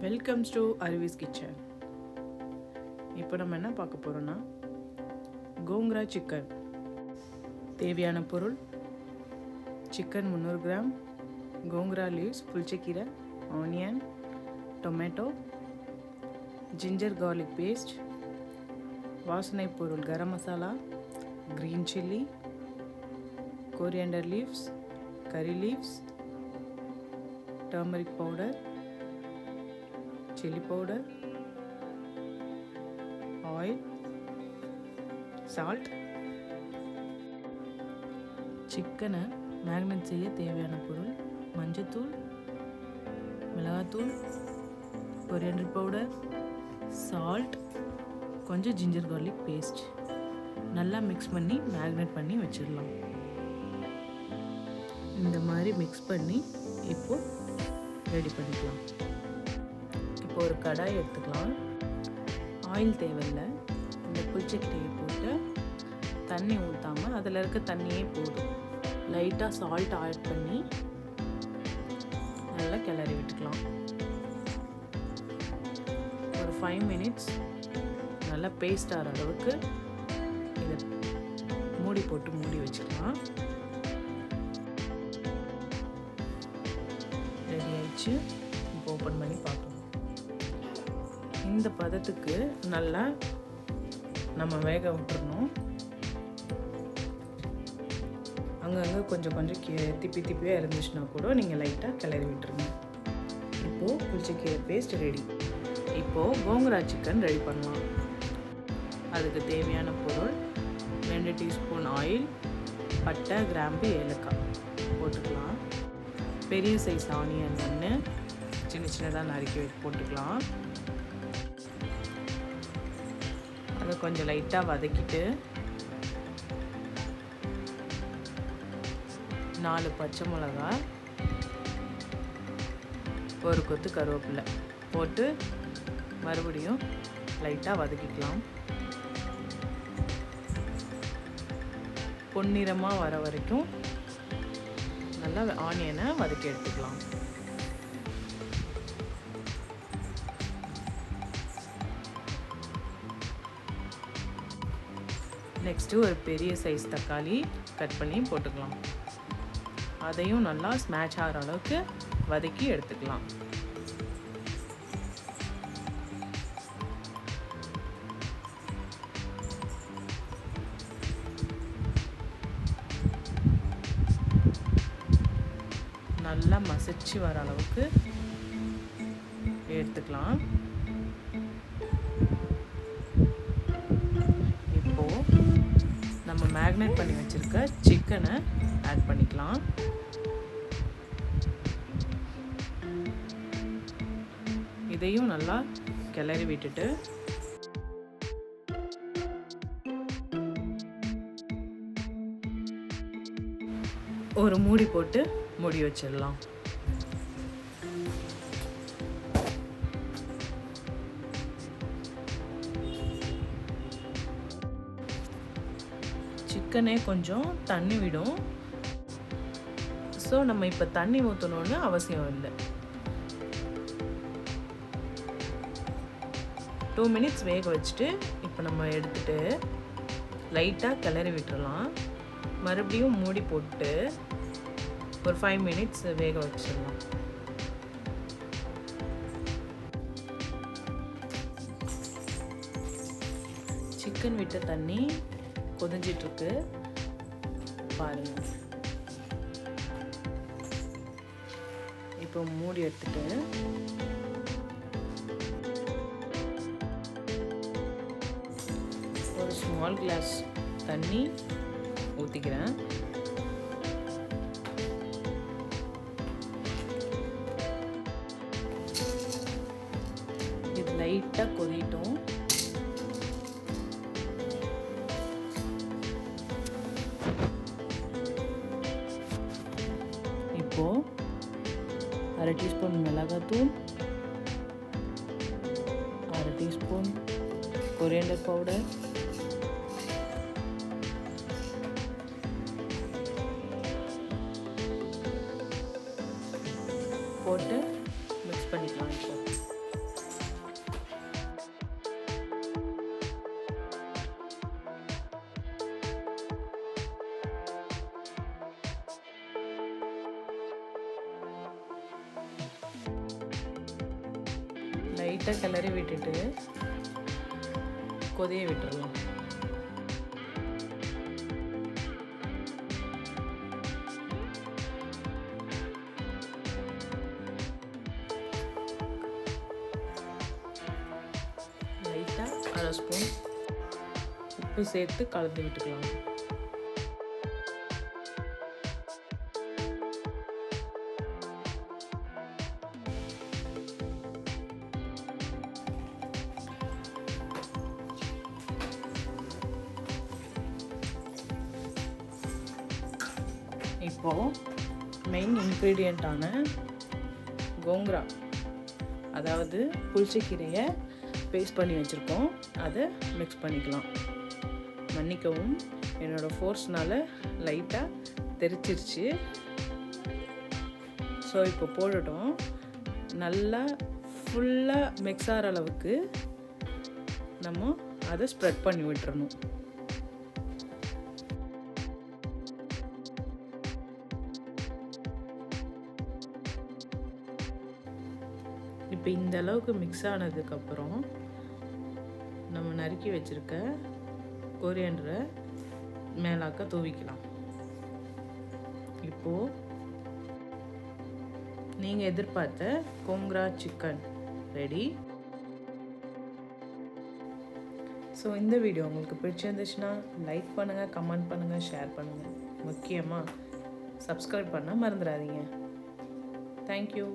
Welcomes to அருவிஸ் kitchen. இப்போ நம்ம என்ன பார்க்க போகிறோன்னா கோங்கரா சிக்கன். தேவையான பொருள்: சிக்கன் 300 கிராம், கோங்கரா லீவ்ஸ், புளிச்சக்கீரை, onion, tomato, ginger garlic paste, வாசனை பொருள் garam masala, green chilli, coriander leaves, curry leaves, turmeric powder, chili powder, oil, salt. சிக்கனை மேக்னேட் செய்ய தேவையான பொருள்: மஞ்சத்தூள், மிளகாத்தூள், கொரியாண்டர் பவுடர், சால்ட், கொஞ்சம் ஜிஞ்சர் கார்லிக் பேஸ்ட். நல்லா மிக்ஸ் பண்ணி மேக்னேட் பண்ணி வச்சிடலாம். இந்த மாதிரி மிக்ஸ் பண்ணி இப்போது ரெடி பண்ணிக்கலாம். இப்போ ஒரு கடாய் எடுத்துக்கலாம். ஆயில் தேவையில்லை. இந்த புளிச்சக்கீரையை போட்டு தண்ணி ஊற்றாமல் அதில் இருக்க தண்ணியே போதும். லைட்டாக சால்ட் ஆட் பண்ணி நல்லா கிளறி விட்டுக்கலாம். ஒரு 5 மினிட்ஸ் நல்லா பேஸ்ட் ஆகிற அளவுக்கு இதை மூடி போட்டு மூடி வச்சுக்கலாம். ரெடி ஆயிடுச்சு. இப்போ ஓப்பன் பண்ணி பார்க்கலாம். இந்த பதத்துக்கு நல்லா நம்ம வேக விட்டுறணும். அங்கங்கே கொஞ்சம் திப்பி திப்பியாக இருந்துச்சுன்னா கூட நீங்கள் லைட்டாக கிளறி விட்டுருங்க. இப்போது புளிச்சக்கீரை பேஸ்ட் ரெடி. இப்போது கோங்கரா சிக்கன் ரெடி பண்ணலாம். அதுக்கு தேவையான பொருள்: 2 டீஸ்பூன் ஆயில், பட்டை, கிராம்பு, ஏலக்காய் போட்டுக்கலாம். பெரிய சைஸ் ஆனியன் 1 சின்ன சின்னதாக நறுக்கி போட்டுக்கலாம். அதை கொஞ்சம் லைட்டாக வதக்கிட்டு 4 பச்சை மிளகா, ஒரு கொத்து கருவேப்பிலை போட்டு மறுபடியும் லைட்டாக வதக்கிக்கலாம். பொன்னிறமாக வர வரைக்கும் நல்லா ஆனியனை வதக்கி எடுத்துக்கலாம். நெக்ஸ்ட்டு ஒரு பெரிய சைஸ் தக்காளி கட் பண்ணி போட்டுக்கலாம். அதையும் நல்லா ஸ்மாஷ் ஆகிற அளவுக்கு வதக்கி எடுத்துக்கலாம். நல்லா மசிச்சு வர அளவுக்கு எடுத்துக்கலாம். நம்ம மேக்னேட் பண்ணி வச்சுருக்க சிக்கனை ஆட் பண்ணிக்கலாம். இதையும் நல்லா கிளறி விட்டுட்டு ஒரு மூடி போட்டு மூடி வச்சிடலாம். சிக்கனே கொஞ்சம் தண்ணி விடும். ஸோ நம்ம இப்போ தண்ணி ஊற்றணுன்னு அவசியம் இல்லை. 2 மினிட்ஸ் வேக வச்சுட்டு இப்போ நம்ம எடுத்துகிட்டு லைட்டாக கிளறி விட்டுறலாம். மறுபடியும் மூடி போட்டு ஒரு 5 மினிட்ஸ் வேக வச்சிடலாம். சிக்கன் விட்ட தண்ணி கொதிஞ்சிட்ருக்கு பாருங்க. இப்போ மூடி எடுத்துட்டு ஒரு ஸ்மால் கிளாஸ் தண்ணி ஊற்றிக்கிறேன். இது லைட்டாக கொதிட்டும். இப்போது 1/2 டீஸ்பூன் மிளகாத்தூள், 1/2 டீஸ்பூன் கொரியாண்டர் பவுடர், போட்டு மிக்ஸ் பண்ணிக்கலாம். இப்போ லைட்டாக கிளறி விட்டுட்டு கொதிய விட்டுறலாம். லைட்டாக 1/2 ஸ்பூன் உப்பு சேர்த்து கலந்து விட்டுக்கலாம். இப்போது மெயின் இன்க்ரீடியண்ட்டான கோங்கரா, அதாவது புளிச்சக்கீரையை பேஸ்ட் பண்ணி வச்சுருக்கோம், அதை மிக்ஸ் பண்ணிக்கலாம். மன்னிக்கவும், என்னோடய ஃபோர்ஸ்னால் லைட்டாக தெரிச்சிருச்சு. ஸோ இப்போ போட்டுட்டோம். நல்லா ஃபுல்லாக மிக்ஸ் ஆகிற அளவுக்கு நம்ம அதை ஸ்ப்ரெட் பண்ணி விட்டுறணும். இப்போ இந்த அளவுக்கு மிக்ஸ் ஆனதுக்கப்புறம் நம்ம நறுக்கி வச்சுருக்க கொரியாண்டரை மேலாக்க தூவிக்கலாம். இப்போது நீங்கள் எதிர்பார்த்த கோங்கரா சிக்கன் ரெடி. ஸோ இந்த வீடியோ உங்களுக்கு பிடிச்சிருந்துச்சுன்னா லைக் பண்ணுங்கள், கமெண்ட் பண்ணுங்கள், ஷேர் பண்ணுங்கள். முக்கியமாக சப்ஸ்கிரைப் பண்ண மறந்துடாதீங்க. தேங்க்யூ.